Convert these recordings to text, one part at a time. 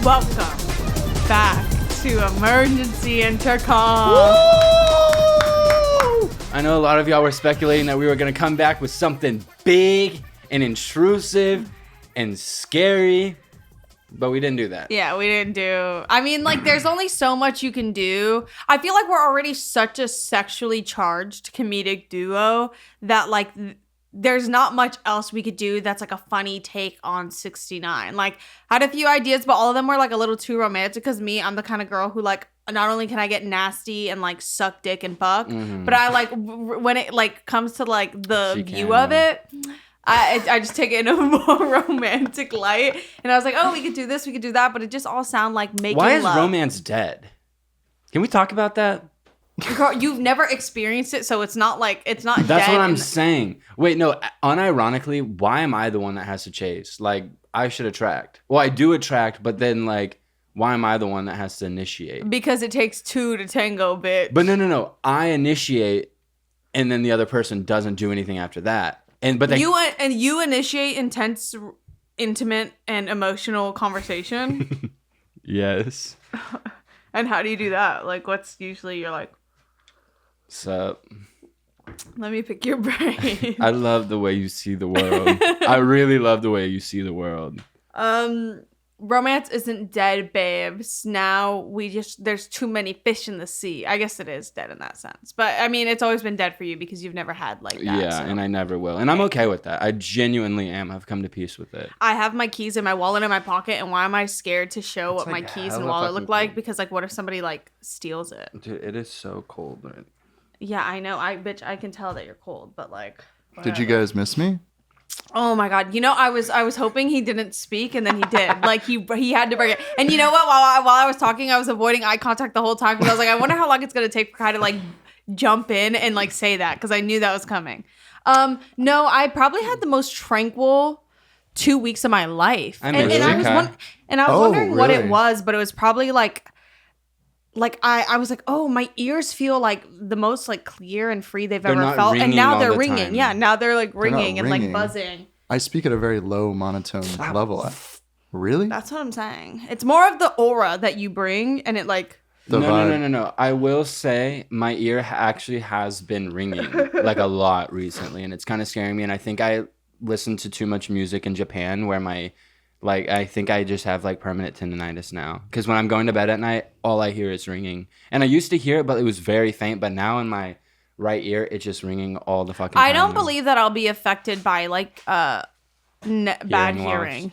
Welcome back to Emergency Intercom. Woo! I know a lot of y'all were speculating that we were going to come back with something big and intrusive and scary, but we didn't do that. Yeah, we didn't do. I mean, like, there's only so much you can do. I feel like we're already such a sexually charged comedic duo that, like, there's not much else we could do that's like a funny take on 69. Like, I had a few ideas, but all of them were like a little too romantic because I'm the kind of girl who, like, not only can I get nasty and like suck dick and fuck, but I like when it like comes to like the view of it, I just take it in a more romantic light. And I was like, oh, we could do this, we could do that, but it just all sound like making love. Why is romance dead? Can we talk about that? Girl, you've never experienced it, so it's not That's dead. what I'm saying. Wait, no, unironically, why am I the one that has to chase? Like, I should attract. Well, I do attract, but then, like, why am I the one that has to initiate? Because it takes two to tango, bitch. But no. I initiate, and then the other person doesn't do anything after that. But you initiate intense, intimate, and emotional conversation? Yes. And how do you do that? Like, what's usually you're like... Sup? Let me pick your brain. I love the way you see the world. I really love the way you see the world. Romance isn't dead, babes. Now there's too many fish in the sea. I guess it is dead in that sense. But I mean, it's always been dead for you because you've never had like that. Yeah, so. And I never will. And I'm okay with that. I genuinely am. I've come to peace with it. I have my keys in my wallet in my pocket, and why am I scared to show what my keys and wallet look like? Because like, what if somebody like steals it? Dude, it is so cold. Right? Yeah, I know. I can tell that you're cold, but like. Whatever. Did you guys miss me? Oh my God. You know, I was hoping he didn't speak, and then he did. Like he had to bring it. And you know what? While I was talking, I was avoiding eye contact the whole time because I was like, I wonder how long it's going to take for Kai to like jump in and like say that, because I knew that was coming. No, I probably had the most tranquil 2 weeks of my life. I was wondering what it was, but it was probably like I was like, oh, my ears feel like the most like clear and free they've ever felt, and now they're ringing. Yeah, now they're like ringing and like buzzing. I speak at a very low monotone level. Really? That's what I'm saying. It's more of the aura that you bring, and it like. No. I will say my ear actually has been ringing like a lot recently, and it's kind of scaring me. And I think I listened to too much music in Japan, where I think I just have like permanent tendonitis now. Because when I'm going to bed at night, all I hear is ringing. And I used to hear it, but it was very faint. But now in my right ear, it's just ringing all the fucking time. I don't believe that I'll be affected by like bad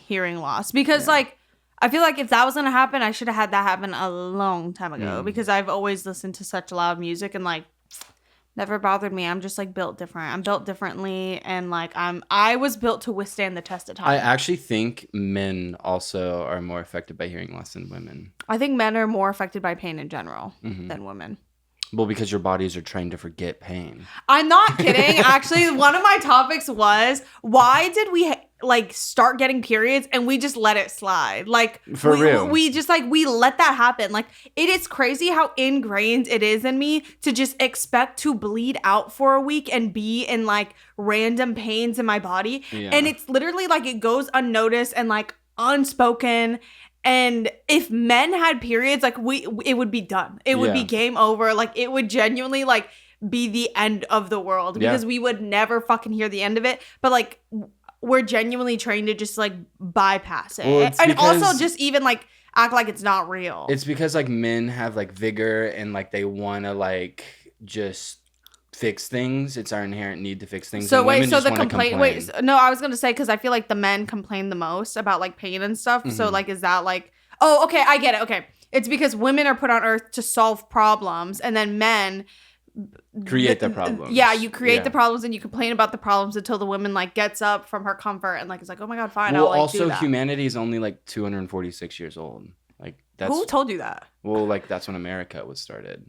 hearing loss. Because like, I feel like if that was going to happen, I should have had that happen a long time ago. Because I've always listened to such loud music and like, never bothered me. I'm just like built different. I'm built differently, and like I was built to withstand the test of time. I actually think men also are more affected by hearing loss than women. I think men are more affected by pain in general than women. Well, because your bodies are trained to forget pain. I'm not kidding. Actually, one of my topics was, why did we like start getting periods and we just let it slide? Like real. We just like, we let that happen. Like, it is crazy how ingrained it is in me to just expect to bleed out for a week and be in like random pains in my body. Yeah. And it's literally like it goes unnoticed and like unspoken. And if men had periods, like it would be done. It would be game over. Like, it would genuinely like be the end of the world because we would never fucking hear the end of it. But like, we're genuinely trained to just like bypass it. Well, and also just even like act like it's not real. It's because like men have like vigor and like they want to like just fix things. It's our inherent need to fix things. So wait, so the complaint. Wait, no, I was gonna say, because I feel like the men complain the most about like pain and stuff. Mm-hmm. So like, is that like? Oh, okay, I get it. Okay, it's because women are put on Earth to solve problems, and then men create the problems. Yeah, you create the problems, and you complain about the problems until the woman like gets up from her comfort and like is like, oh my God, fine. Well, I'll like also do that. Humanity is only like 246 years old. Like that's who told you that? Well, like that's when America was started.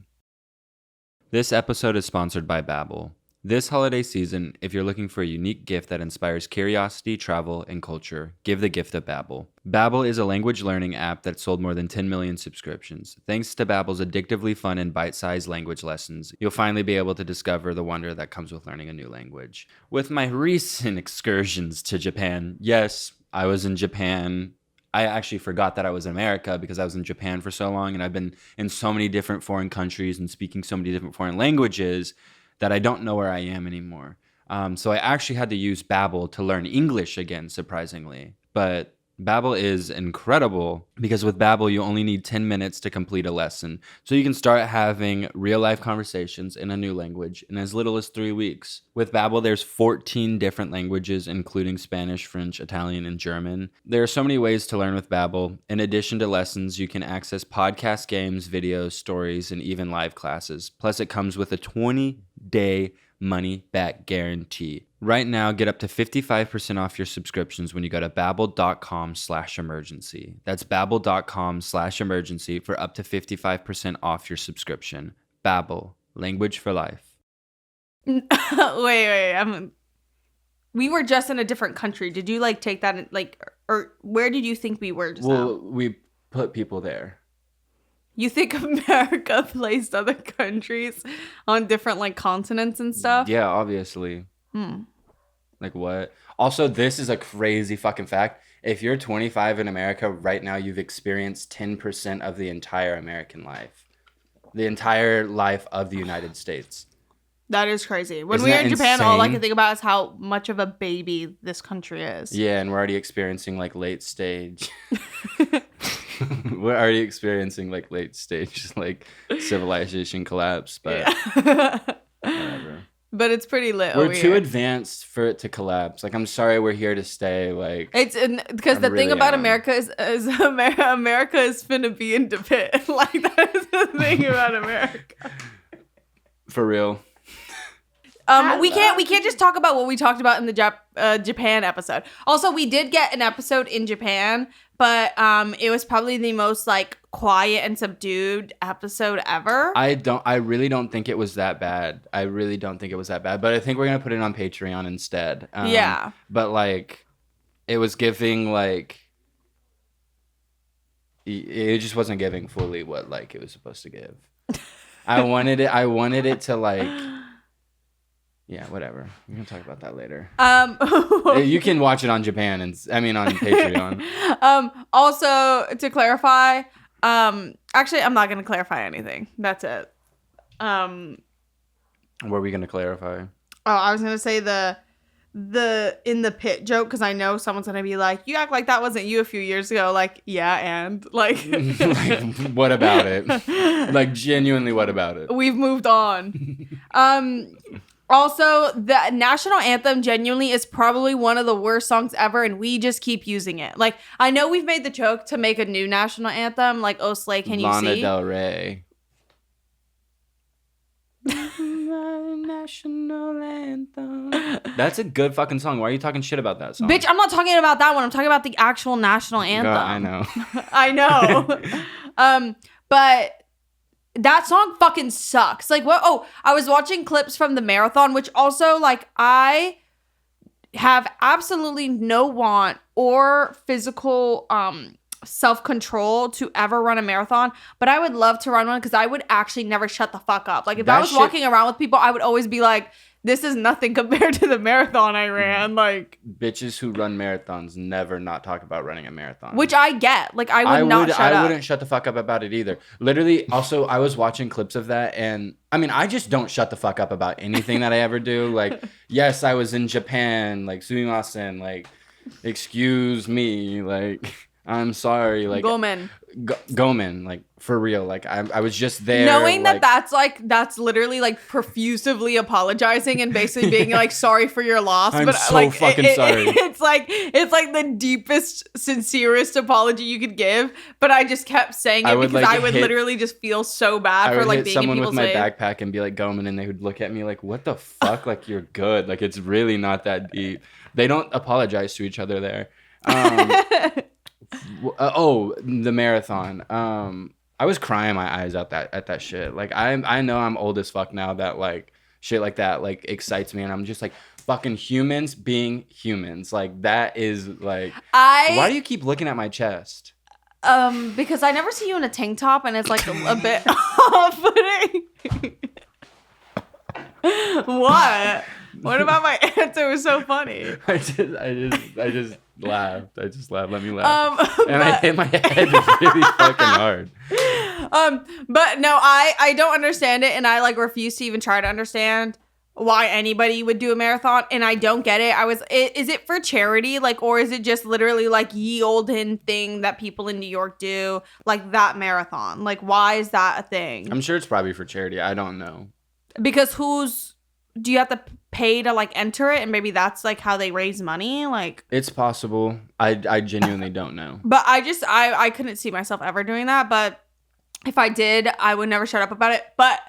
This episode is sponsored by Babbel. This holiday season, if you're looking for a unique gift that inspires curiosity, travel, and culture, give the gift of Babbel. Babbel is a language learning app that sold more than 10 million subscriptions. Thanks to Babbel's addictively fun and bite-sized language lessons, you'll finally be able to discover the wonder that comes with learning a new language. With my recent excursions to Japan, yes, I was in Japan. I actually forgot that I was in America because I was in Japan for so long, and I've been in so many different foreign countries and speaking so many different foreign languages that I don't know where I am anymore. So I actually had to use Babbel to learn English again, surprisingly. But Babbel is incredible because with Babbel, you only need 10 minutes to complete a lesson. So you can start having real-life conversations in a new language in as little as 3 weeks. With Babbel, there's 14 different languages, including Spanish, French, Italian, and German. There are so many ways to learn with Babbel. In addition to lessons, you can access podcasts, games, videos, stories, and even live classes. Plus, it comes with a 20-day money-back guarantee. Right now, get up to 55% off your subscriptions when you go to babbel.com/emergency. That's babbel.com/emergency for up to 55% off your subscription. Babbel, language for life. Wait. We were just in a different country. Did you like take that or where did you think we were just now? We put people there. You think America placed other countries on different like continents and stuff? Yeah, obviously. Like what? Also, this is a crazy fucking fact. If you're 25 in America right now, you've experienced 10% of the entire American life. The entire life of the United States. That is crazy. When Isn't we were in that Japan, all I insane? can think about is how much of a baby this country is. Yeah, and we're already experiencing like late stage. We're already experiencing like late stage like civilization collapse, but whatever. But it's pretty lit. We're over too here. advanced for it to collapse. Like, I'm sorry, we're here to stay. Like, It's because the thing really about am. America is America is finna be in the pit. Like that is the thing about America. for real. We can't just talk about what we talked about in the Japan episode. Also, we did get an episode in Japan, but it was probably the most like quiet and subdued episode ever. I really don't think it was that bad. But I think we're gonna put it on Patreon instead. Yeah. But like, it was giving like, it just wasn't giving fully what like it was supposed to give. I wanted it to like. Yeah, whatever. We can talk about that later. You can watch it on Japan on Patreon. Also, to clarify, actually, I'm not gonna clarify anything. That's it. What are we gonna clarify? Oh, I was gonna say the in the pit joke because I know someone's gonna be like, "You act like that wasn't you a few years ago." Like, yeah, and like, like, what about it? Like, genuinely, what about it? We've moved on. Also, the national anthem genuinely is probably one of the worst songs ever, and we just keep using it. Like, I know we've made the joke to make a new national anthem, like "Oh Slay, Can You Lana See?" Del Rey. National anthem. That's a good fucking song. Why are you talking shit about that song? Bitch, I'm not talking about that one. I'm talking about the actual national anthem. I know. I know. But that song fucking sucks. Like, what? Oh, I was watching clips from the marathon, which also, like, I have absolutely no want or physical self-control to ever run a marathon, but I would love to run one because I would actually never shut the fuck up. Like, if I was walking around with people, I would always be like, this is nothing compared to the marathon I ran. Like, bitches who run marathons never not talk about running a marathon. Which I get. Like, I wouldn't shut the fuck up about it either. Literally, also, I was watching clips of that, and I mean, I just don't shut the fuck up about anything that I ever do. Like, yes, I was in Japan, like, sumimasen, like, excuse me, like, I'm sorry, like, Gomen, like, for real, like, I was just there. Knowing like, that's literally, like, profusively apologizing and basically being, like, sorry for your loss. I'm but so like, fucking sorry. It's like the deepest, sincerest apology you could give, but I just kept saying it because I would literally just feel so bad for, like, being in people's way. I would hit someone with my backpack and be like, Gomen, and they would look at me like, what the fuck? Like, you're good. Like, it's really not that deep. They don't apologize to each other there. The marathon. I was crying my eyes out at that shit. Like, I know I'm old as fuck now that, like, shit like that like excites me, and I'm just like, fucking humans being humans. Like that is like, why do you keep looking at my chest? Because I never see you in a tank top, and it's like a bit off-putting. What? What about my answer was so funny? I just laughed. I just laughed. Let me laugh. And but, I hit my head really fucking hard. But no, I don't understand it, and I like refuse to even try to understand why anybody would do a marathon, and I don't get it. Is it for charity, like, or is it just literally like ye olden thing that people in New York do, like that marathon? Like, why is that a thing? I'm sure it's probably for charity. I don't know. Because do you have to pay to like enter it, and maybe that's like how they raise money? Like, it's possible. I genuinely don't know. But I couldn't see myself ever doing that. But if I did, I would never shut up about it. But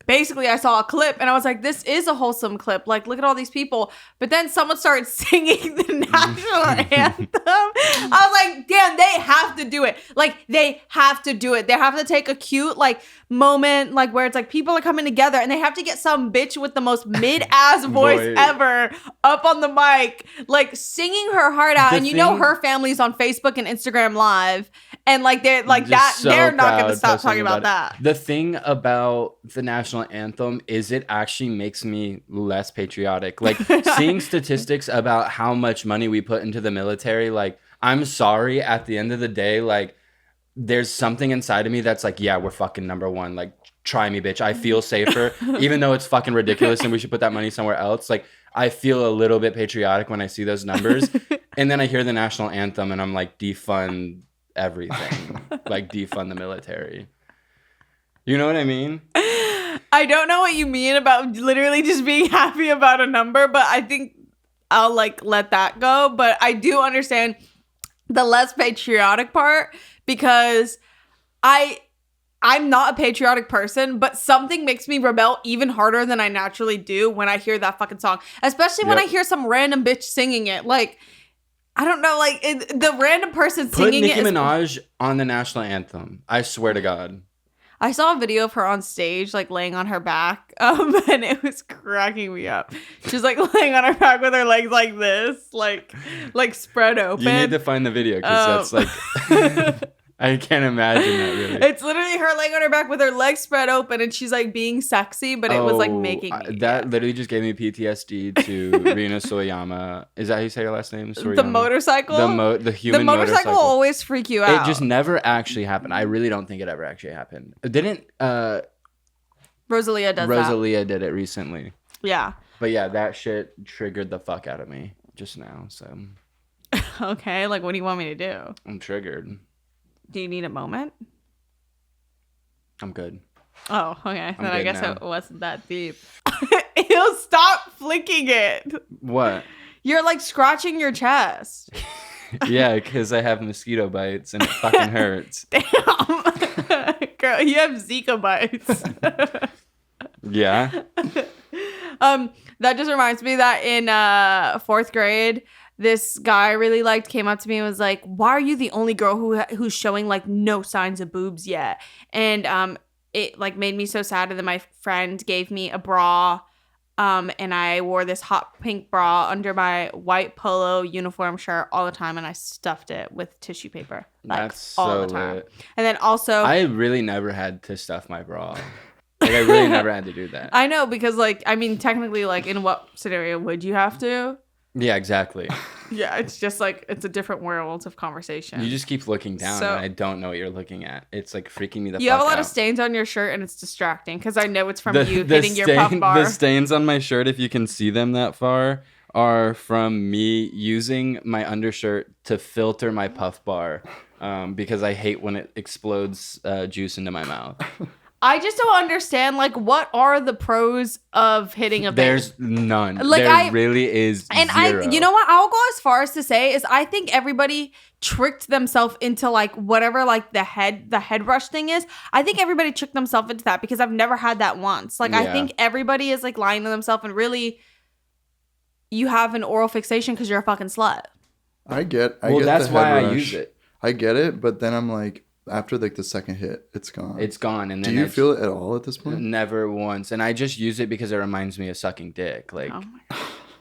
basically, I saw a clip and I was like, this is a wholesome clip. Like, look at all these people. But then someone started singing the national anthem. I was like, damn, they have to do it. Like, they have to do it. They have to take a cute, like, moment, like, where it's like people are coming together and they have to get some bitch with the most mid-ass voice ever up on the mic, like, singing her heart out. And you know her family's on Facebook and Instagram Live. And, like, they're like that. So they're not going to stop talking about that. The thing about the national anthem is it actually makes me less patriotic. Like, seeing statistics about how much money we put into the military, like, I'm sorry, at the end of the day, like, there's something inside of me that's like, yeah, we're fucking number one. Like, try me, bitch. I feel safer, even though it's fucking ridiculous and we should put that money somewhere else. Like, I feel a little bit patriotic when I see those numbers. And then I hear the national anthem and I'm like, defund everything. Like, defund the military. You know what I mean? I don't know what you mean about literally just being happy about a number, but I think I'll like let that go. But I do understand the less patriotic part, because I'm not a patriotic person, but something makes me rebel even harder than I naturally do when I hear that fucking song, especially when I hear some random bitch singing it. Like, I don't know, like the random person singing it. Put Nicki Minaj on the national anthem. I swear to God. I saw a video of her on stage, like laying on her back, and it was cracking me up. She's like laying on her back with her legs like this, like spread open. You need to find the video because that's like, I can't imagine that really. It's literally her laying on her back with her legs spread open, and she's like being sexy, but it was like making me. That literally just gave me PTSD to Rina Soyama. Is that how you say her last name? Soyama? The motorcycle? The human motorcycle will always freak you out. It just never actually happened. I really don't think it ever actually happened. Didn't Rosalia did it recently. Yeah. But yeah, that shit triggered the fuck out of me just now, so. Okay, like what do you want me to do? I'm triggered. Do you need a moment? I'm good. Oh, okay. Then I guess it wasn't that deep. He'll stop flicking it. What? You're like scratching your chest. Yeah, because I have mosquito bites and it fucking hurts. Damn. Girl, you have Zika bites. Yeah. That just reminds me that in 4th grade, this guy I really liked came up to me and was like, why are you the only girl who's showing like no signs of boobs yet? And it like made me so sad. And then my friend gave me a bra, and I wore this hot pink bra under my white polo uniform shirt all the time, and I stuffed it with tissue paper. Like, that's all so the time. lit. And then also, I really never had to stuff my bra. Like, I really never had to do that. I know, because like, I mean, technically, like, in what scenario would you have to? Yeah, exactly. Yeah, it's just like, it's a different world of conversation. You just keep looking down, and I don't know what you're looking at. It's like freaking me the fuck out. You have a lot of stains on your shirt, and it's distracting because I know it's from you hitting your puff bar. The stains on my shirt, if you can see them that far, are from me using my undershirt to filter my puff bar, because I hate when it explodes juice into my mouth. I just don't understand, like, what are the pros of hitting a vein? There's none. Like, there really is zero. You know what? I'll go as far as to say is I think everybody tricked themselves into, like, whatever, like, the head rush thing is. I think everybody tricked themselves into that because I've never had that once. Like, yeah. I think everybody is, like, lying to themselves, and really you have an oral fixation because you're a fucking slut. I get that's why I use it. I get it, but then I'm like, after like the second hit, it's gone. It's gone. And do then you feel it at all at this point? Never once. And I just use it because it reminds me of sucking dick. Like Oh my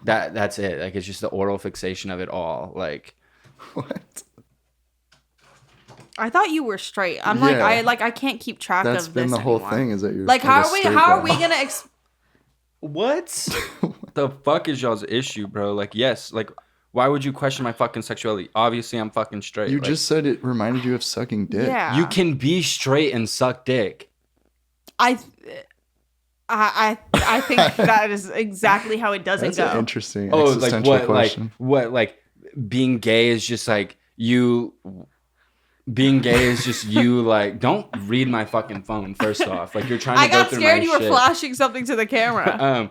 God. that's it. Like it's just the oral fixation of it all. Like What? I thought you were straight. I'm Yeah. I can't keep track That's of been this the whole anymore. thing is that you're Like, like how are we gonna what the fuck is y'all's issue, bro? Like, yes, like why would you question my fucking sexuality? Obviously I'm fucking straight. You like, just said it reminded you of sucking dick. Yeah. you can be straight and suck dick. I think that is exactly how it doesn't That's go. an interesting Oh, like existential what question. like being gay is just like you being gay is just you like don't read my fucking phone first off. Like you're trying to I go got through scared my you were shit. flashing something to the camera.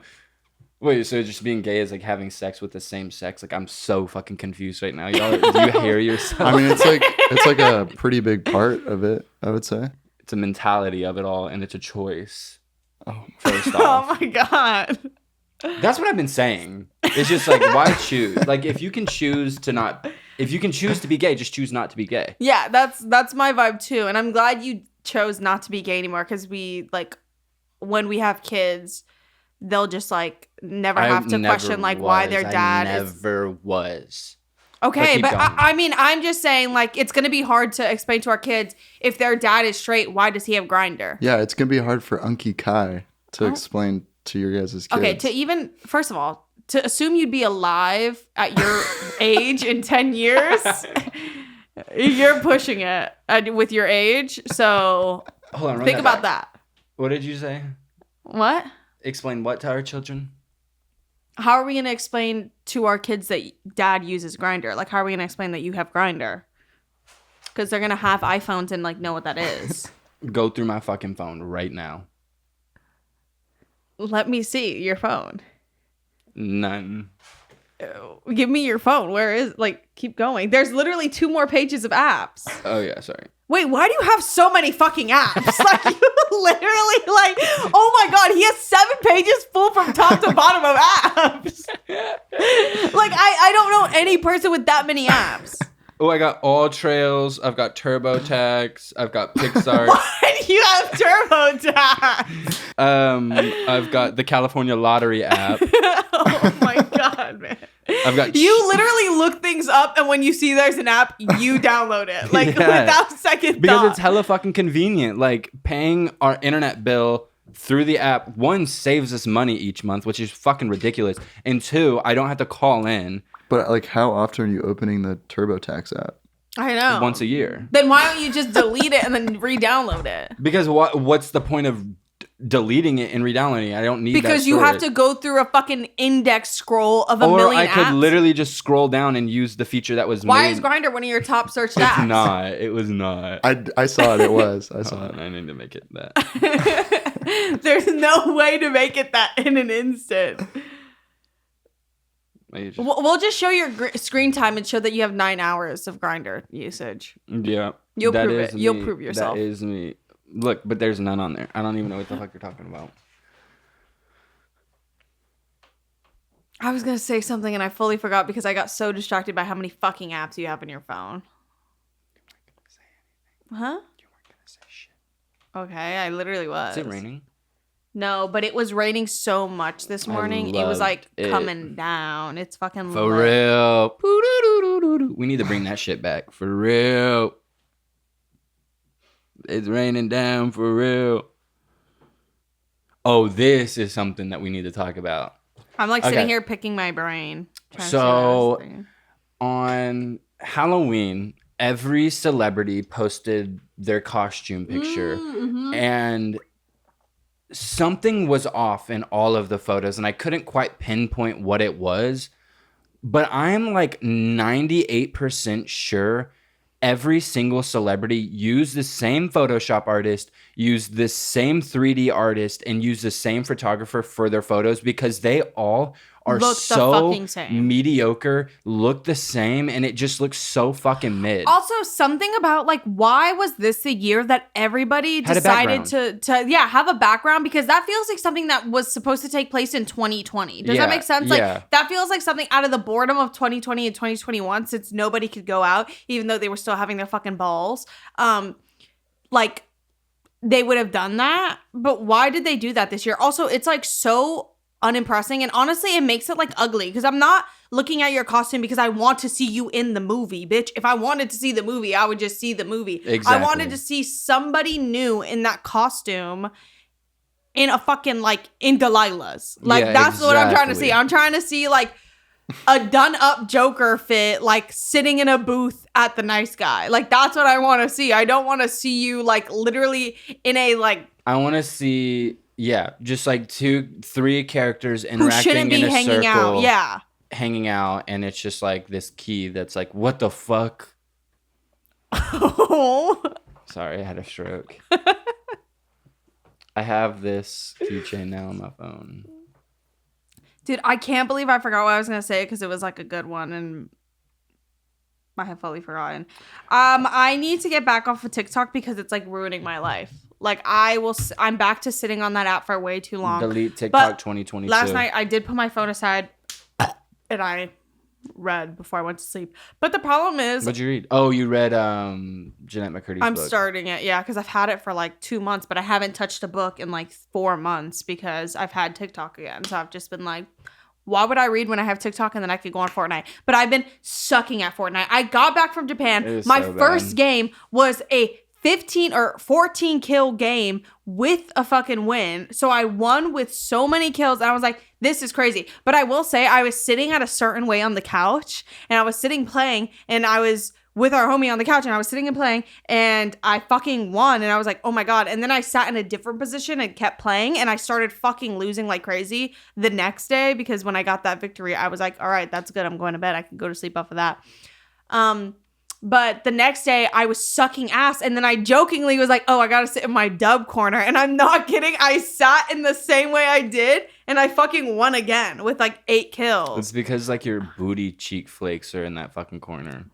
Wait, so just being gay is like having sex with the same sex? Like I'm so fucking confused right now. Y'all, do you hear yourself? I mean, it's like a pretty big part of it, I would say. It's a mentality of it all, and it's a choice. Oh, First Oh off, my God. that's what I've been saying. It's just like why choose? Like if you can choose to be gay, just choose not to be gay. Yeah, that's my vibe too. And I'm glad you chose not to be gay anymore because we like when we have kids, they'll just like never have to question like why their dad never was. Okay, But but keep going. I mean, I'm just saying like it's gonna be hard to explain to our kids if their dad is straight. Why does he have Grindr? yeah, it's gonna be hard for Unky Kai to Oh. explain to your guys' kids. Okay, to even first of all, to assume you'd be alive at your age in 10 years, you're pushing it with your age. So Hold on, run think about back. that. What did you say? What? Explain what to our children? How are we going to explain to our kids that dad uses Grindr? Like, how are we going to explain that you have Grindr? Because they're going to have iPhones and, like, know what that is. Go through my fucking phone right now. Let me see your phone. None. Give me your phone. Where is, like, keep going. There's literally 2 more pages of apps. Oh, yeah, sorry. Wait, why do you have so many fucking apps? Like, you literally, like, oh my God, he has 7 pages full from top to bottom of apps. Like, I don't know any person with that many apps. Oh, I got All Trails. I've got TurboTax. I've got Pixar. Why do you have TurboTax? I've got the California Lottery app. Oh my God, man. I've got You literally look things up, and when you see there's an app, you download it. Like, Yeah. without second because thought. it's hella fucking convenient. Like paying our internet bill through the app, 1, saves us money each month, which is fucking ridiculous. And 2, I don't have to call in But like, how often are you opening the TurboTax app? I know. once a year. Then why don't you just delete it and then re-download it? Because what's the point of deleting it and re-downloading it? I don't need that Because you have to storage. go through a fucking index scroll of a Or million I could apps. literally just scroll down and use the feature that was Why made. is Grindr one of your top searched It's apps? not. It was not. I saw it. It was. I saw Hold it. on, I need to make it that. There's no way to make it that in an instant. Maybe just- We'll just show your screen time and show that you have 9 hours of Grindr usage. Yeah. You'll that prove is it. You'll me. prove yourself. That is me. Look, but there's none on there. I don't even know what the fuck you're talking about. I was gonna say something and I fully forgot because I got so distracted by how many fucking apps you have in your phone. Huh? You weren't gonna say shit. Okay, I literally was. Is it raining? No, but it was raining so much this morning. It was loved like it. coming down. It's fucking For lit. real. Poo-doo-doo-doo-doo-doo. We need to bring that shit back. For real. It's raining down for real. Oh, this is something that we need to talk about. I'm like Okay. sitting here picking my brain. trying to see So- what I was thinking. On Halloween, every celebrity posted their costume picture. Mm-hmm. And something was off in all of the photos, and I couldn't quite pinpoint what it was, but I'm like 98% sure every single celebrity used the same Photoshop artist, used the same 3D artist, and used the same photographer for their photos because they all are Look the so fucking same. mediocre, look the same, and it just looks so fucking mid. Also, something about like why was this the year that everybody Had a decided to have a background? Because that feels like something that was supposed to take place in 2020. Does Yeah, that make sense? yeah. Like that feels like something out of the boredom of 2020 and 2021 since nobody could go out, even though they were still having their fucking balls. like they would have done that. But why did they do that this year? Also, it's like so unimpressing, and honestly it makes it like ugly because I'm not looking at your costume because I want to see you in the movie, bitch. If I wanted to see the movie, I would just see the movie. Exactly. I wanted to see somebody new in that costume in a fucking like in Delilah's. Like that's what I'm trying to see. I'm trying to see like a done up Joker fit, like sitting in a booth at the Nice Guy. Like that's what I want to see. I don't want to see you like literally in a like. I want to see, yeah, just like 2-3 characters interacting in a hanging circle. Out. Yeah. Hanging out, and it's just like this key that's like, what the fuck? Sorry, I had a stroke. I have this keychain now on my phone. Dude, I can't believe I forgot what I was going to say because it was like a good one and I have fully forgotten. I need to get back off of TikTok because it's like ruining my life. Like I'm back to sitting on that app for way too long. Delete TikTok 2022. Last night I did put my phone aside and I read before I went to sleep. But the problem is... What'd you read? Oh, you read Jeanette McCurdy's book. I'm starting it, yeah, because I've had it for like 2 months, but I haven't touched a book in like 4 months because I've had TikTok again. So I've just been like, why would I read when I have TikTok and then I could go on Fortnite? But I've been sucking at Fortnite. I got back from Japan. My first game was a 15 or 14 kill game with a fucking win. So I won with so many kills and I was like, this is crazy. But I will say I was sitting at a certain way on the couch and I was sitting playing and I was with our homie on the couch and I was sitting and playing and I fucking won and I was like, oh my God. And then I sat in a different position and kept playing and I started fucking losing like crazy the next day because when I got that victory, I was like, all right, that's good. I'm going to bed. I can go to sleep off of that. But the next day I was sucking ass and then I jokingly was like, oh, I got to sit in my dub corner. And I'm not kidding. I sat in the same way I did and I fucking won again with like 8 kills. It's because like your booty cheek flakes are in that fucking corner.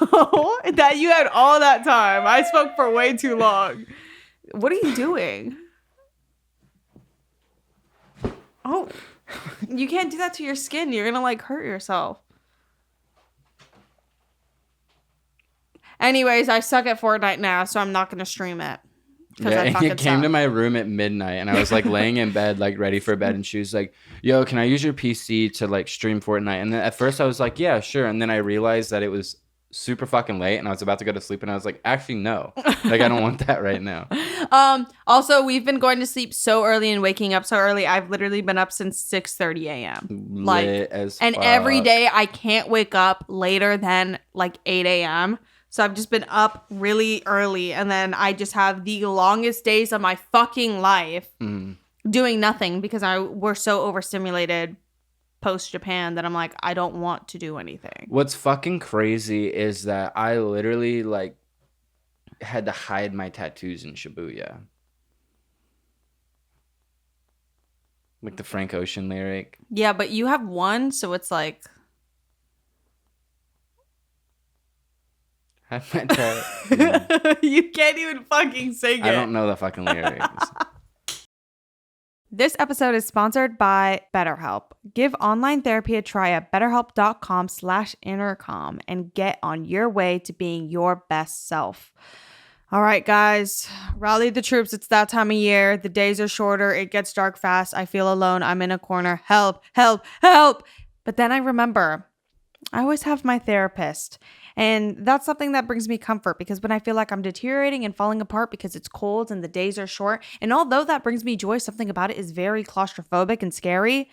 Oh, that you had all that time. I spoke for way too long. What are you doing? Oh, you can't do that to your skin. You're gonna like hurt yourself. Anyways, I suck at Fortnite now, so I'm not gonna stream it. Yeah, and you came to my room at midnight and I was like laying in bed, like ready for bed. And she was like, yo, can I use your PC to like stream Fortnite? And then at first I was like, yeah, sure. And then I realized that it was super fucking late and I was about to go to sleep and I was like, actually, no, like I don't want that right now. Also, we've been going to sleep so early and waking up so early. I've literally been up since 6:30 a.m. Like, and every day I can't wake up later than like 8 a.m. So I've just been up really early and then I just have the longest days of my fucking life doing nothing because we're so overstimulated post Japan that I'm like, I don't want to do anything. What's fucking crazy is that I literally like had to hide my tattoos in Shibuya. Like the Frank Ocean lyric. Yeah, but you have one, so it's like... You can't even fucking sing it. I don't know the fucking lyrics. This episode is sponsored by BetterHelp. Give online therapy a try at betterhelp.com/intercom and get on your way to being your best self. All right, guys, rally the troops. It's that time of year. The days are shorter. It gets dark fast. I feel alone. I'm in a corner. Help, help, help. But then I remember I always have my therapist. And that's something that brings me comfort because when I feel like I'm deteriorating and falling apart because it's cold and the days are short, and although that brings me joy, something about it is very claustrophobic and scary,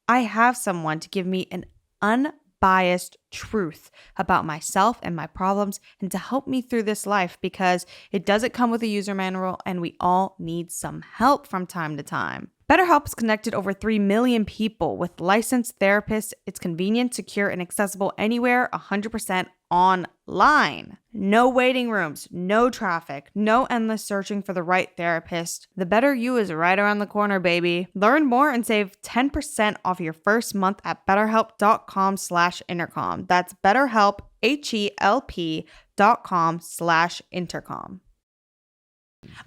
I have someone to give me an unbiased truth about myself and my problems and to help me through this life because it doesn't come with a user manual and we all need some help from time to time. BetterHelp has connected over 3 million people with licensed therapists. It's convenient, secure, and accessible anywhere, 100% online. No waiting rooms, no traffic, no endless searching for the right therapist. The better you is right around the corner, baby. Learn more and save 10% off your first month at betterhelp.com/intercom. That's BetterHelp, HELP.com/intercom.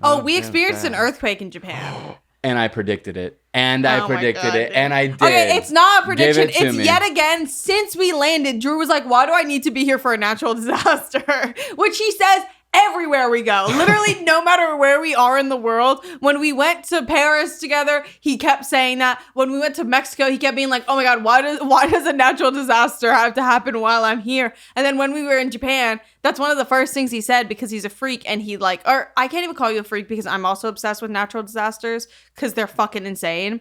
Oh, we experienced an earthquake in Japan. And I predicted it. And I predicted it. And I did. Okay, it's not a prediction. It's me. yet again, since we landed, Drew was like, why do I need to be here for a natural disaster? Which he says everywhere we go. Literally, no matter where we are in the world. When we went to Paris together, he kept saying that. When we went to Mexico, he kept being like, oh my God, why does a natural disaster have to happen while I'm here? And then when we were in Japan, that's one of the first things he said because he's a freak. And he like, or I can't even call you a freak because I'm also obsessed with natural disasters because they're fucking insane.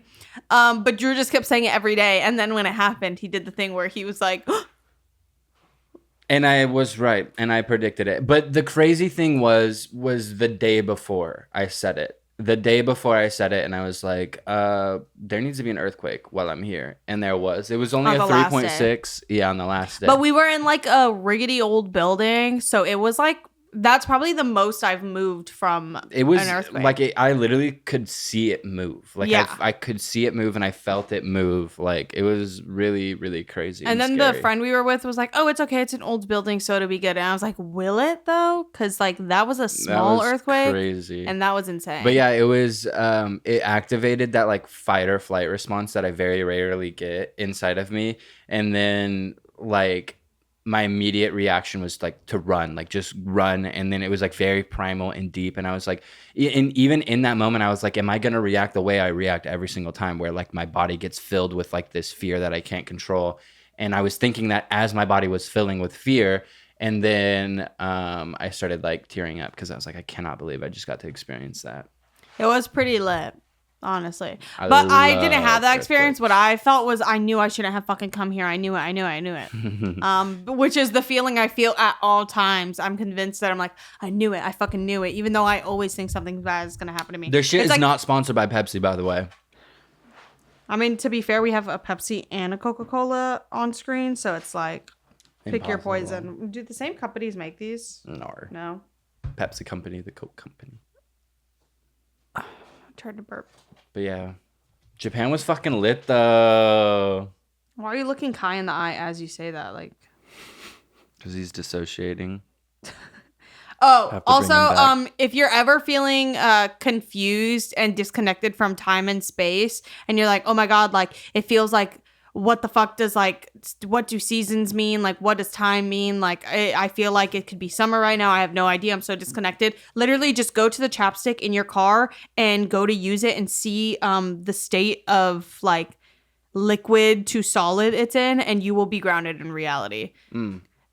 But Drew just kept saying it every day. And then when it happened, he did the thing where he was like, and I was right, and I predicted it. But the crazy thing was the day before I said it. The day before I said it, and I was like, there needs to be an earthquake while I'm here. And there was. It was only a 3.6. Yeah, on the last day. But we were in like a rickety old building, so it was like, that's probably the most I've moved from it was an earthquake. Like I literally could see it move. Like yeah. I could see it move and I felt it move. Like it was really, really crazy. And then scary. the friend we were with was like, oh, it's okay. It's an old building, so it'll be good. And I was like, will it though? Because like that was a small earthquake. Crazy. And that was insane. But yeah, it was, it activated that like fight or flight response that I very rarely get inside of me. And then like, my immediate reaction was like to run, like just run. And then it was like very primal and deep. And I was like, and even in that moment, I was like, am I going to react the way I react every single time where like my body gets filled with like this fear that I can't control? And I was thinking that as my body was filling with fear. And then I started like tearing up because I was like, I cannot believe I just got to experience that. It was pretty lit. Honestly. But I didn't have that experience. What I felt was I knew I shouldn't have fucking come here. I knew it. Which is the feeling I feel at all times. I'm convinced that I'm like, I knew it. I fucking knew it. Even though I always think something bad is going to happen to me. Their shit is like, not sponsored by Pepsi, by the way. I mean, to be fair, we have a Pepsi and a Coca-Cola on screen. So it's like, pick your poison. Do the same companies make these? No. Pepsi company, the Coke company. I tried to burp. But yeah, Japan was fucking lit though. Why are you looking Kai in the eye as you say that? Like, because he's dissociating. Oh, also, if you're ever feeling confused and disconnected from time and space, and you're like, oh my God, like it feels like, what the fuck does like, what do seasons mean? Like, what does time mean? Like, I feel like it could be summer right now. I have no idea. I'm so disconnected. Literally just go to the chapstick in your car and go to use it and see the state of like liquid to solid it's in, and you will be grounded in reality.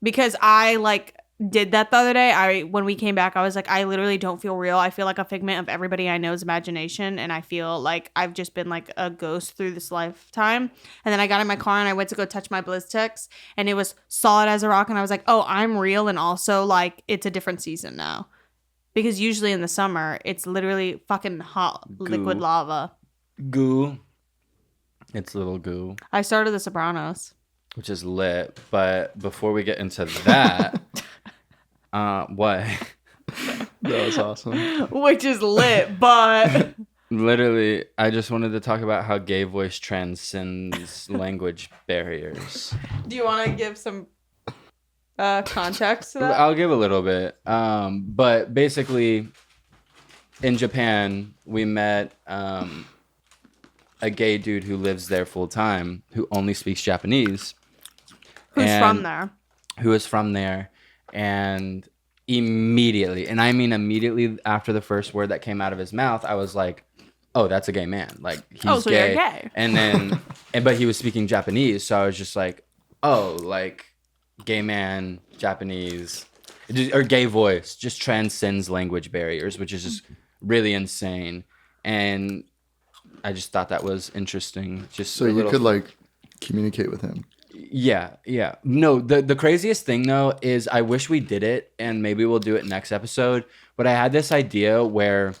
Because I like did that the other day. When we came back, I was like, I literally don't feel real. I feel like a figment of everybody I know's imagination, and I feel like I've just been like a ghost through this lifetime. And then I got in my car and I went to go touch my BlizzTex, and it was solid as a rock, and I was like, oh, I'm real. And also like it's a different season now, because usually in the summer it's literally fucking hot liquid lava. Goo. It's little goo. I started The Sopranos, which is lit. But before we get into that, what? That was awesome. Which is lit, but literally, I just wanted to talk about how gay voice transcends language barriers. Do you want to give some context to that? I'll give a little bit. But basically, in Japan, we met a gay dude who lives there full time, who only speaks Japanese. Who's from there? Who is from there. And immediately, and I mean immediately after the first word that came out of his mouth, I was like, oh, that's a gay man. Like, he's so gay. You're gay. And then, but he was speaking Japanese, so I was just like, oh, like, gay man, Japanese, or gay voice just transcends language barriers, which is just really insane. And I just thought that was interesting. Just so you could like communicate with him. Yeah. No, the craziest thing though is I wish we did it, and maybe we'll do it next episode. But I had this idea where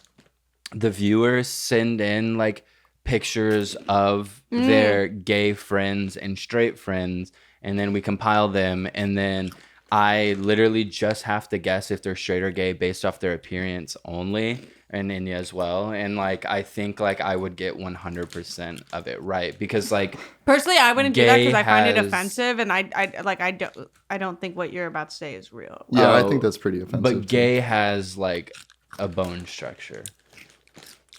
the viewers send in like pictures of their gay friends and straight friends, and then we compile them, and then I literally just have to guess if they're straight or gay based off their appearance only, and Enya as well. And like I think like I would get 100% of it right, because like personally I wouldn't do that because I find it offensive, and I don't think what you're about to say is real. Yeah, I think that's pretty offensive. But gay has like a bone structure.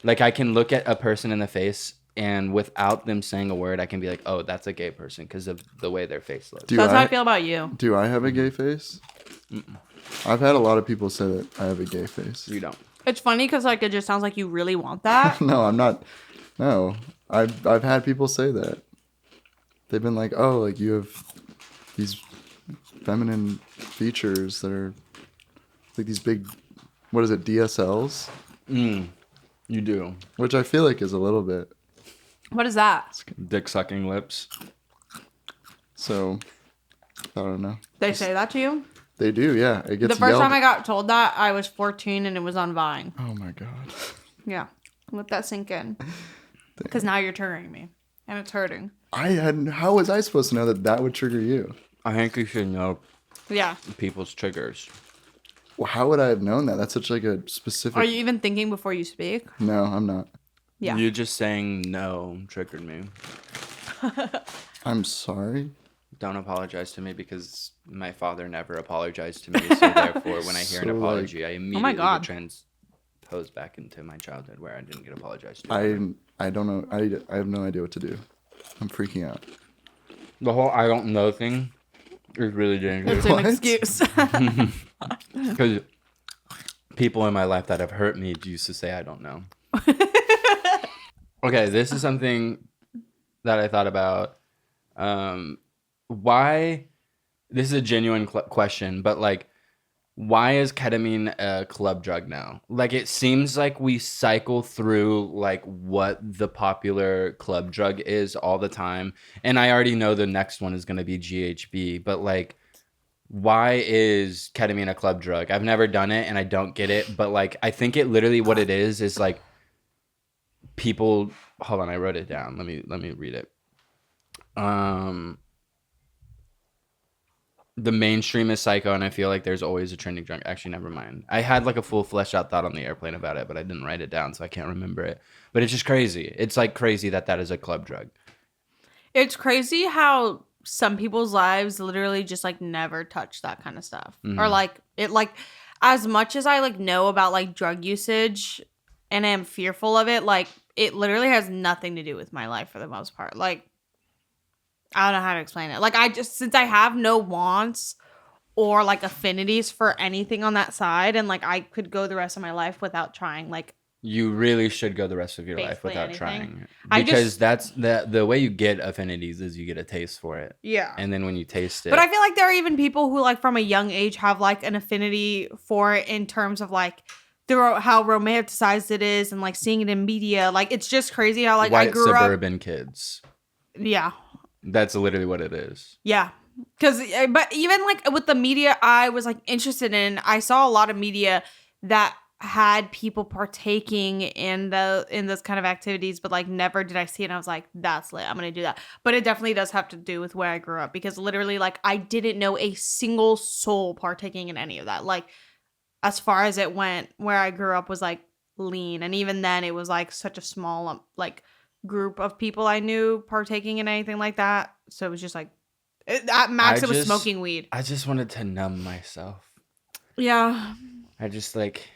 Like I can look at a person in the face and without them saying a word, I can be like, oh, that's a gay person because of the way their face looks. That's how I feel about you. Do I have a gay face? Mm-mm. I've had a lot of people say that I have a gay face. You don't. It's funny because like it just sounds like you really want that. No, I'm not. No, I've had people say that. They've been like, oh, like you have these feminine features that are like these big, what is it, DSLs? You do. Which I feel like is a little bit. What is that? Dick sucking lips. So, I don't know. They say that to you? They do, yeah. It gets The first yelled time I got told that, I was 14 and it was on Vine. Oh my god. Yeah. Let that sink in. Because now you're triggering me. And it's hurting. How was I supposed to know that that would trigger you? I think you should know Yeah. people's triggers. Well, how would I have known that? That's such like a specific. Are you even thinking before you speak? No, I'm not. Yeah. You just saying no triggered me. I'm sorry. Don't apologize to me because my father never apologized to me. So therefore, when I hear an apology, I immediately God. transpose back into my childhood where I didn't get apologized to. I don't know. I have no idea what to do. I'm freaking out. The whole I don't know thing is really dangerous. It's an excuse. Because people in my life that have hurt me used to say I don't know. Okay, this is something that I thought about. Why? This is a genuine question, but like, why is ketamine a club drug now? Like, it seems like we cycle through like what the popular club drug is all the time, and I already know the next one is going to be GHB, but like, why is ketamine a club drug? I've never done it and I don't get it, but like, I think it literally what it is like people. Hold on, I wrote it down. Let me read it. The mainstream is psycho, and I feel like there's always a trending drug. Actually, never mind. I had like a full fleshed out thought on the airplane about it, but I didn't write it down, so I can't remember it. But it's just crazy. It's like crazy that is a club drug. It's crazy how some people's lives literally just like never touch that kind of stuff. Mm-hmm. Or like it like as much as I like know about like drug usage and am fearful of it, like it literally has nothing to do with my life for the most part. Like I don't know how to explain it. Like I just, since I have no wants or like affinities for anything on that side, and like I could go the rest of my life without trying. Like you really should go the rest of your life basically without anything. trying, because that's the way you get affinities is you get a taste for it. Yeah. And then when you taste it, But I feel like there are even people who like from a young age have like an affinity for it in terms of like how romanticized it is and like seeing it in media. Like it's just crazy how like white I grew suburban kids. Yeah. That's literally what it is. Yeah. Because, but even like with the media I was like interested in, I saw a lot of media that had people partaking in those kind of activities, but like never did I see it. And I was like, that's lit. I'm going to do that. But it definitely does have to do with where I grew up, because literally like I didn't know a single soul partaking in any of that. Like as far as it went, where I grew up was like lean. And even then it was like such a small like group of people I knew partaking in anything like that. So it was just like at max it was smoking weed. I just wanted to numb myself. Yeah. I just like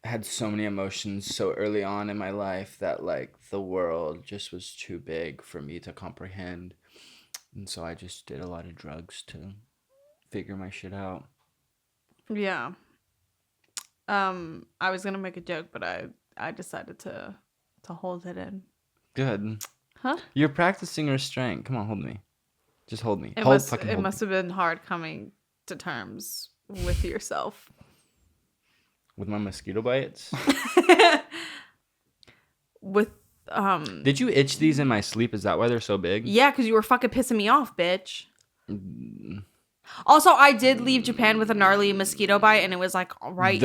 had so many emotions so early on in my life that like the world just was too big for me to comprehend. And so I just did a lot of drugs to figure my shit out. Yeah. I was gonna make a joke, but I decided to hold it in. Good. Huh? You're practicing restraint. Come on, hold me. Just hold me. It hold must have been hard coming to terms with yourself. With my mosquito bites? With Did you itch these in my sleep? Is that why they're so big? Yeah, because you were fucking pissing me off, bitch. Also, I did leave Japan with a gnarly mosquito bite, and it was like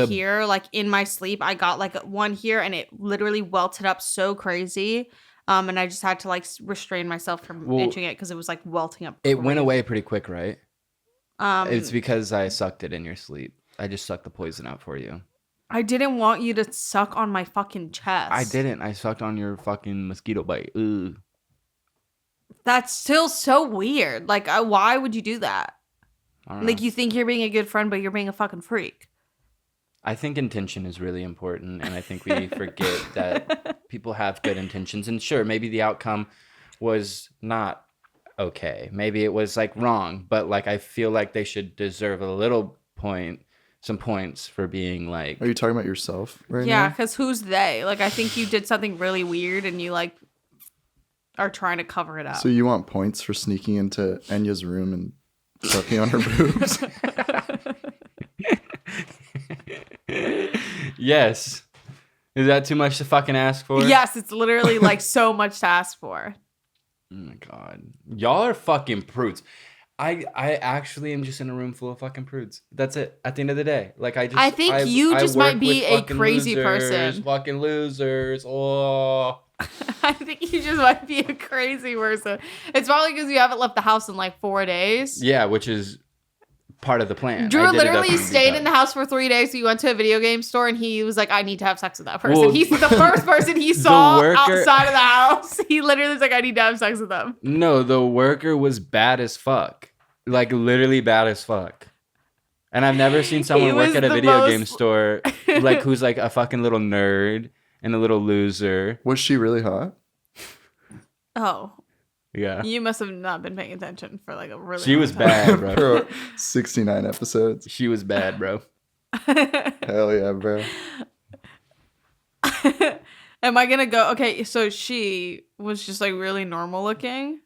here, like in my sleep. I got like one here, and it literally welted up so crazy. And I just had to like restrain myself from itching it because it was like welting up. It went away pretty quick, right? It's because I sucked it in your sleep. I just sucked the poison out for you. I didn't want you to suck on my fucking chest. I didn't. I sucked on your fucking mosquito bite. Ugh. That's still so weird. Like, why would you do that? Like, you think you're being a good friend, but you're being a fucking freak. I think intention is really important, and I think we forget that people have good intentions. And sure, maybe the outcome was not okay. Maybe it was like wrong, but like I feel like they should deserve some points for being like. Are you talking about yourself right now? Yeah, because who's they? Like, I think you did something really weird, and you like are trying to cover it up. So you want points for sneaking into Enya's room and sucking on her boobs? Yes. Is that too much to fucking ask for? Yes, it's literally like so much to ask for. Oh my god. Y'all are fucking prudes. I actually am just in a room full of fucking prudes. That's it. At the end of the day. Like I think you just work might be with a fucking crazy losers, person. Fucking losers. Oh. I think you just might be a crazy person. It's probably because you haven't left the house in like 4 days. Yeah, which is part of the plan. Drew literally stayed in the house for 3 days. So he went to a video game store and he was like, I need to have sex with that person. Well, He's the first person he saw outside of the house. He literally was like, I need to have sex with them. No, the worker was bad as fuck. Like literally bad as fuck. And I've never seen someone work at a video game store like who's like a fucking little nerd and a little loser. Was she really hot? Oh. Yeah. You must have not been paying attention for like a really She was bad, bro. For 69 episodes. She was bad, bro. Hell yeah, bro. Am I gonna go? Okay, so she was just like really normal looking.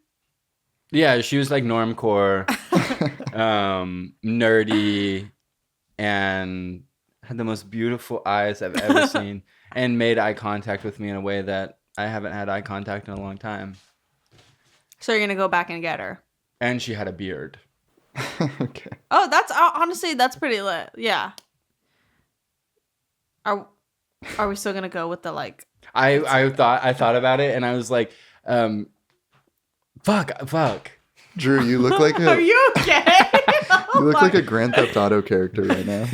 Yeah, she was like normcore, nerdy, and had the most beautiful eyes I've ever seen, and made eye contact with me in a way that I haven't had eye contact in a long time. So you're gonna go back and get her. And she had a beard. Okay. Oh, that's honestly that's pretty lit. Yeah. Are we still gonna go with the like? I thought about it, and I was like, fuck. Drew, you look like Are you okay? you look like a Grand Theft Auto character right now.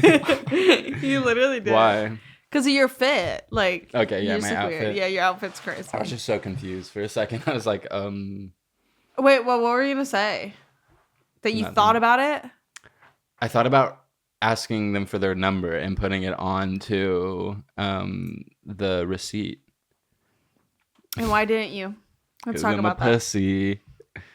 You literally did. Why? Because of your fit. Like. Okay, yeah, you my just look outfit. weird. Yeah, your outfit's crazy. I was just so confused for a second. I was like, Wait, what were you gonna say? That you Nothing. thought about it? I thought about asking them for their number and putting it onto the receipt. And why didn't you? Let's 'Cause talk I'm about a pussy.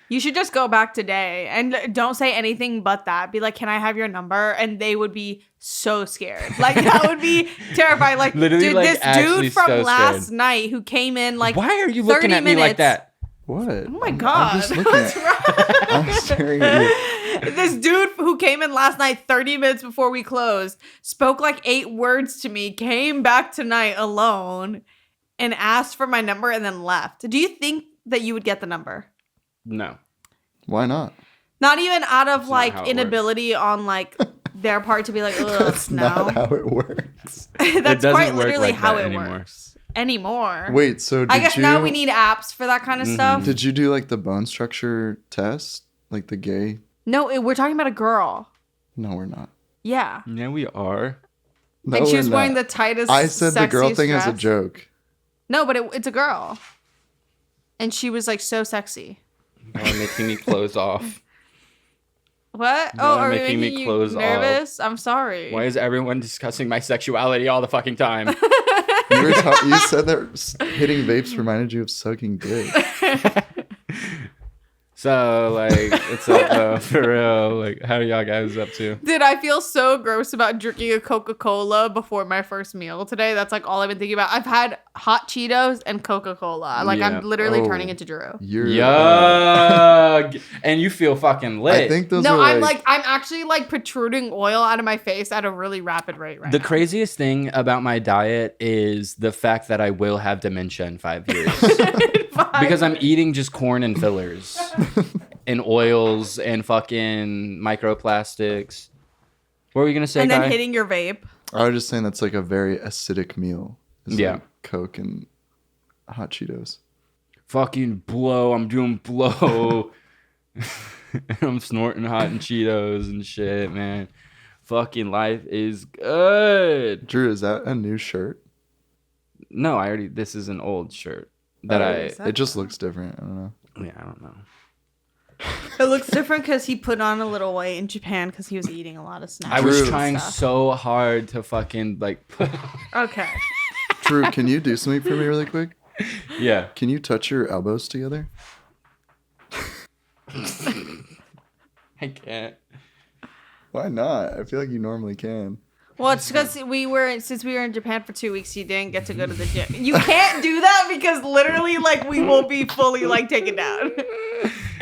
You should just go back today and don't say anything but that. Be like, can I have your number? And they would be so scared. Like, that would be terrifying. Like, Literally, dude, like, this actually dude from so last scared. night who came in like Why are you looking at me like that? What? Oh my God. I'm just looking What's at wrong? I'm staring at you. This dude who came in last night 30 minutes before we closed, spoke like 8 words to me, came back tonight alone and asked for my number and then left. Do you think that you would get the number? No. Why not? Not even out of That's not like how it inability on like their part to be like, ugh, That's no. not how it works. That's doesn't quite work literally like how that it anymore. works. Anymore. Wait, so I guess now we need apps for that kind of stuff. Did you do like the bone structure test? Like the gay? No, we're talking about a girl. No, we're not. Yeah. Yeah, we are. No, and she was we're wearing not. the tightest. I said the girl sexiest thing as a dress. joke. No, but it's a girl. And she was like so sexy. Y'all are making me close off. What? Y'all Oh, are are we making making me you close off. nervous? I'm sorry. Why is everyone discussing my sexuality all the fucking time? You said that hitting vapes reminded you of sucking dick. So, like, it's for real. Like, how are y'all guys up to? Dude, I feel so gross about drinking a Coca-Cola before my first meal today. That's like all I've been thinking about. I've had hot Cheetos and Coca-Cola. Like, Yeah. I'm literally Oh. turning into Drew. You're Yuck. And you feel fucking lit. I think those No, are I'm actually like protruding oil out of my face at a really rapid rate right the now. craziest thing about my diet is the fact that I will have dementia in 5 years. Because I'm eating just corn and fillers and oils and fucking microplastics. What were you going to say, and then Kai? hitting your vape. I was just saying that's like a very acidic meal. It's Yeah. like Coke and hot Cheetos. Fucking blow. I'm doing blow. I'm snorting hot and Cheetos and shit, man. Fucking life is good. Drew, is that a new shirt? No, this is an old shirt that It just looks different. I don't know. yeah, I don't know. It looks different because he put on a little weight in Japan because he was eating a lot of snacks. I was Drew. trying so hard to fucking like. Okay. Drew, can you do something for me really quick? Yeah. Can you touch your elbows together? I can't. Why not? I feel like you normally can. Well, it's because since we were in Japan for 2 weeks, you didn't get to go to the gym. You can't do that because literally, like, we will be fully like taken down.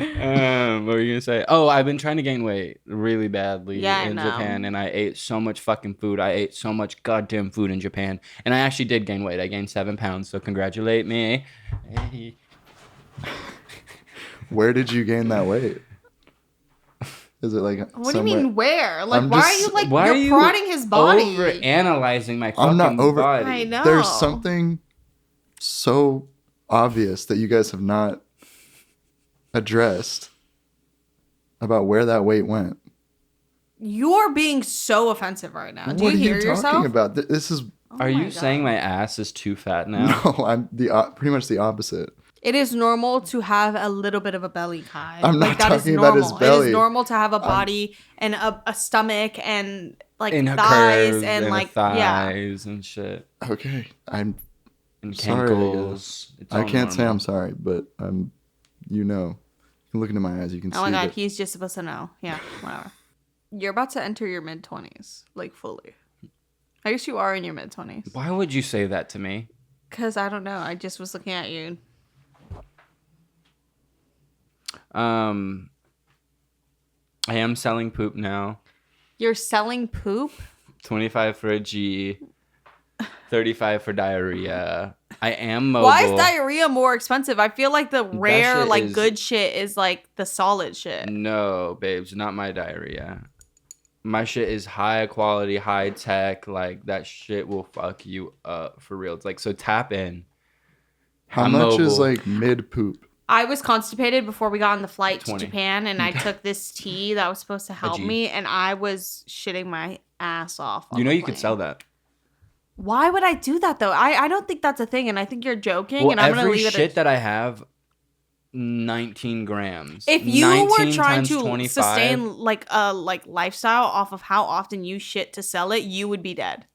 What were you gonna say? Oh, I've been trying to gain weight really badly in Japan, and I ate so much fucking food. I ate so much goddamn food in Japan, and I actually did gain weight. I gained 7 pounds, so congratulate me. Hey. Where did you gain that weight? Is it like What somewhere? do you mean where? Like, I'm why just- are you like Why are you're you prodding his body? Over analyzing my fucking I'm not over- body. I know. There's something so obvious that you guys have not addressed about where that weight went. You're being so offensive right now. Do What you hear are you talking yourself? about? This is Oh Are my you God. saying my ass is too fat now? no. I'm pretty much the opposite. It is normal to have a little bit of a belly, Kai. I'm not that is talking about his normal. It belly. is normal to have a body and a stomach and like And her thighs curves and like thighs and shit Okay, I'm. and Sorry, I cankles. It's I all can't say normal. I'm sorry, but I'm. You know, you can look into my eyes. You can Oh my see God, that. he's just supposed to know. Yeah, whatever. You're about to enter your mid-20s, like fully. I guess you are in your mid-20s. Why would you say that to me? Because I don't know. I just was looking at you. I am selling poop now. You're selling poop? 25 for a G, 35 for diarrhea. I am mobile. Why is diarrhea more expensive? I feel like the rare, shit like is- good shit is like the solid shit. No, babes, not my diarrhea. My shit is high quality, high tech. Like, that shit will fuck you up for real. It's like, so tap in. How I'm much is mobile. like mid poop? I was constipated before we got on the flight 20. to Japan, and I took this tea that was supposed to help G. me, and I was shitting my ass off. on You know the you could plane. sell that. Why would I do that though? I don't think that's a thing, and I think you're joking, Well, and I'm gonna every leave it. shit that I have, 19 grams. If you were 19 trying times to 25. sustain like a lifestyle off of how often you shit to sell it, you would be dead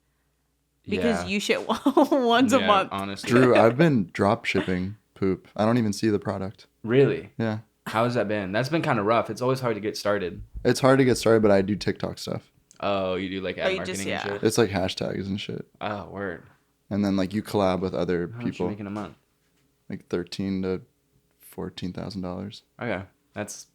because Yeah. you shit once a Yeah, month. honestly. Drew, I've been drop shipping poop. I don't even see the product. Really? Yeah, How has that been? That's been kind of rough. It's always hard to get started. it's hard to get started, but I do TikTok stuff. Oh, you do like ad you marketing just- and yeah. shit? It's like hashtags and shit, Oh, word. and then like you collab with other How much you people, making a month? like $13,000 to $14,000. Okay. That's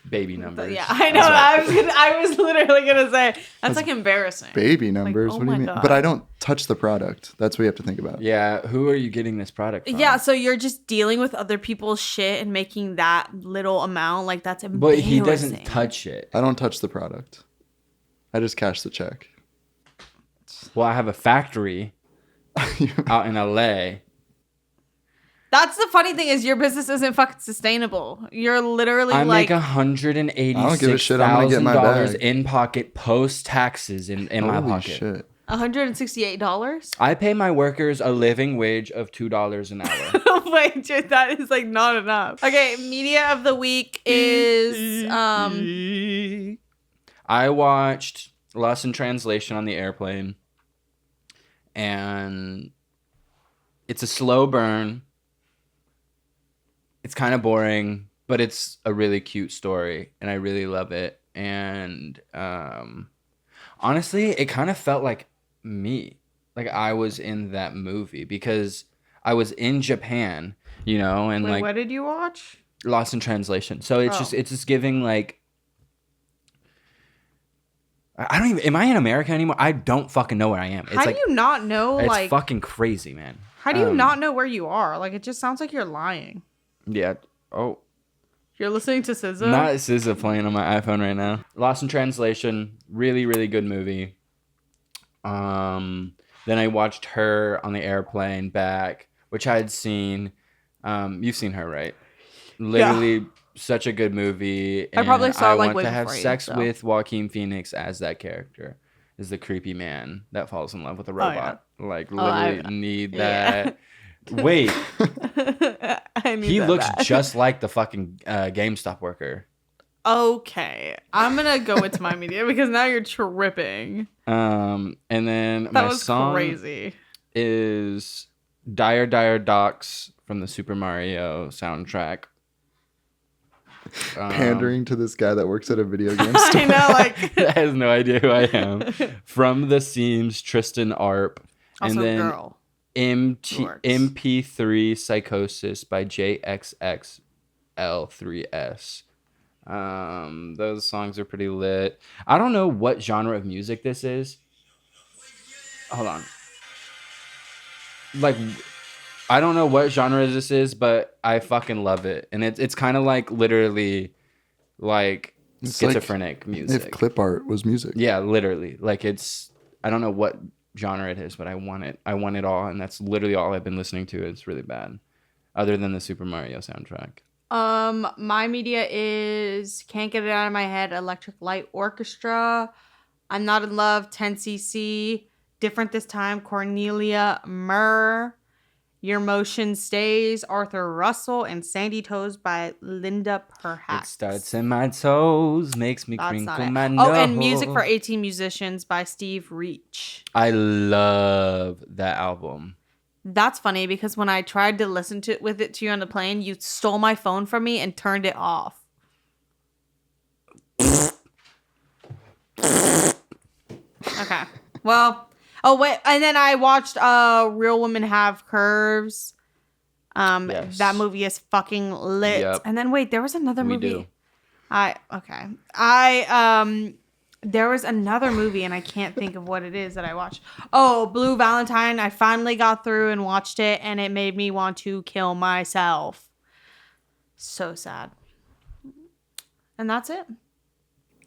baby numbers. Yeah, I know. That's what- I was literally gonna say that's like embarrassing. Baby numbers. oh what do you my mean? God. But I don't touch the product. That's what you have to think about. Yeah, who are you getting this product from? Yeah, so you're just dealing with other people's shit and making that little amount like that's embarrassing. But he doesn't touch it. I don't touch the product. I just cash the check. Well, I have a factory out in LA. That's the funny thing is your business isn't fucking sustainable. You're literally I like make $186,000 I don't give a shit. I'm gonna get my bag. in pocket post taxes in my Holy pocket. shit. $168. I pay my workers a living wage of $2 an hour. Wait, dude, that is like not enough. Okay, media of the week is I watched Lost in Translation on the airplane, and it's a slow burn. It's kind of boring, but it's a really cute story, and I really love it. And honestly, it kind of felt like me. Like I was in that movie because I was in Japan, you know, and Wait, like what did you watch? Lost in Translation. So it's just giving like I don't even am I in America anymore? I don't fucking know where I am. It's How like do you not know it's like fucking crazy, man. how do you not know where you are? Like it just sounds like you're lying. Yeah. Oh, You're listening to SZA? not SZA playing on my iPhone right now. Lost in Translation, really, really good movie. Then I watched Her on the airplane back, which I had seen. You've seen Her, right? Literally, such a good movie. I probably and saw it, I like, want way to have before you, sex so. with Joaquin Phoenix as that character. Is the creepy man that falls in love with a yeah. robot. Like I- literally need yeah. that. Wait, I need he that looks back. just like the fucking GameStop worker. Okay, I'm gonna go into my media because now you're tripping. And then That my was song crazy. is Dire Dire Docks from the Super Mario soundtrack. Pandering to this guy that works at a video game store. I know, like has no idea who I am. From the Seams, Tristan Arp. also And then girl. Works. MP3 Psychosis by JXXL3S. Those songs are pretty lit. I don't know what genre of music this is. Hold on. Like, I don't know what genre this is, but I fucking love it. And it's kind of like literally like It's schizophrenic music. If clip art was music. Yeah, literally. Like I don't know what genre it is, but I want it. I want it all, and that's literally all I've been listening to. It's really bad. Other than the Super Mario soundtrack. My media is Can't Get It Out of My Head, Electric Light Orchestra, I'm Not in Love, 10cc, Different This Time, Cornelia Murr, Your Motion Stays, Arthur Russell, and Sandy Toes by Linda Perhaps. It starts in my toes, makes me That's not crinkle it. my nose. Oh, and Music for 18 Musicians by Steve Reach. I love that album. That's funny because when I tried to listen to it to you on the plane, you stole my phone from me and turned it off. Okay. Well, oh wait, and then I watched Real Women Have Curves. Yes. That movie is fucking lit. Yep. And then wait, there was another We movie. do. There was another movie and I can't think of what it is that I watched. Oh, Blue Valentine. I finally got through and watched it and it made me want to kill myself. So sad. And that's it.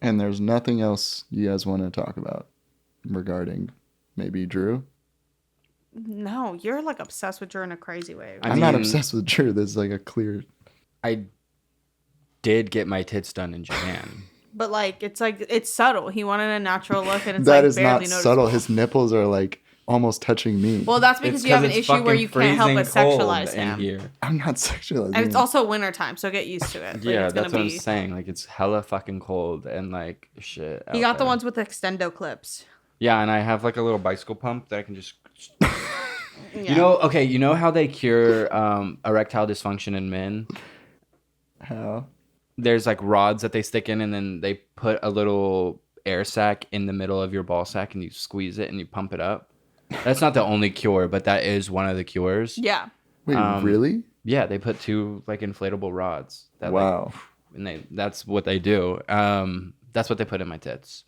And there's nothing else you guys want to talk about regarding maybe Drew? No, you're like obsessed with Drew in a crazy way. I'm not obsessed with Drew. There's like a clear... I did get my tits done in Japan. But like it's subtle. He wanted a natural look, and it's That like is barely not noticeable. subtle. His nipples are like almost touching me. Well, that's because you have an issue where you can't help but sexualize him. Here. I'm not sexualizing. And it's also winter time, so get used to it. Like, Yeah, it's that's gonna what be... I'm saying. Like, it's hella fucking cold and like shit. He got the ones with extendo clips. Yeah, and I have like a little bicycle pump that I can just. Yeah. You know how they cure erectile dysfunction in men? How? There's like rods that they stick in, and then they put a little air sac in the middle of your ball sack, and you squeeze it and you pump it up. That's not the only cure, but that is one of the cures. Yeah. Wait, really? Yeah, they put two like inflatable rods. That, Wow. And that's what they do. That's what they put in my tits.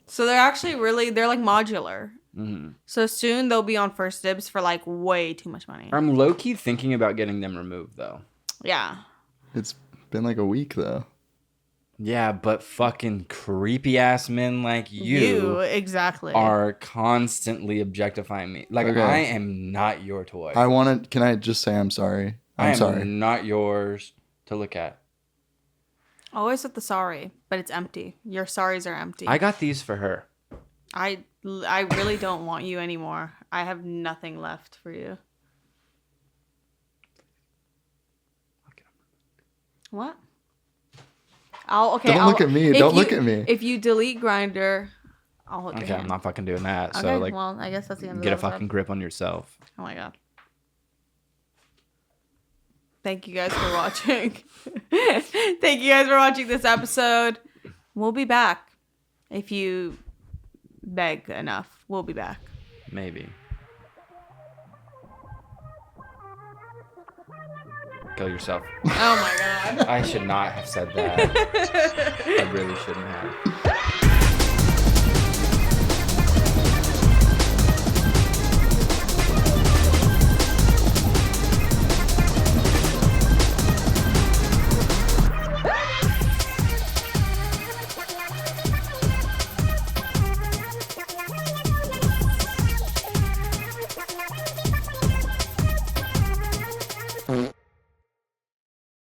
So they're actually they're like modular. Mm-hmm. So soon they'll be on First Dibs for like way too much money. I'm low key thinking about getting them removed though. Yeah. It's been like a week though. Yeah, but fucking creepy ass men like you exactly are constantly objectifying me. Like, Okay. I am not your toy. Can I just say I'm sorry? I'm I sorry. am not yours to look at. Always with the sorry, but it's empty. Your sorries are empty. I got these for her. I really don't want you anymore. I have nothing left for you. What? Don't look at me. Don't look at me. If you delete Grindr, I'll hook your Okay, hand. I'm not fucking doing that. Okay, So, like, well, I guess that's the end of get the a fucking grip on yourself. Oh my god. Thank you guys for watching. Thank you guys for watching this episode. We'll be back. If you beg enough, we'll be back. Maybe. Kill yourself. Oh my god. I should not have said that. I really shouldn't have.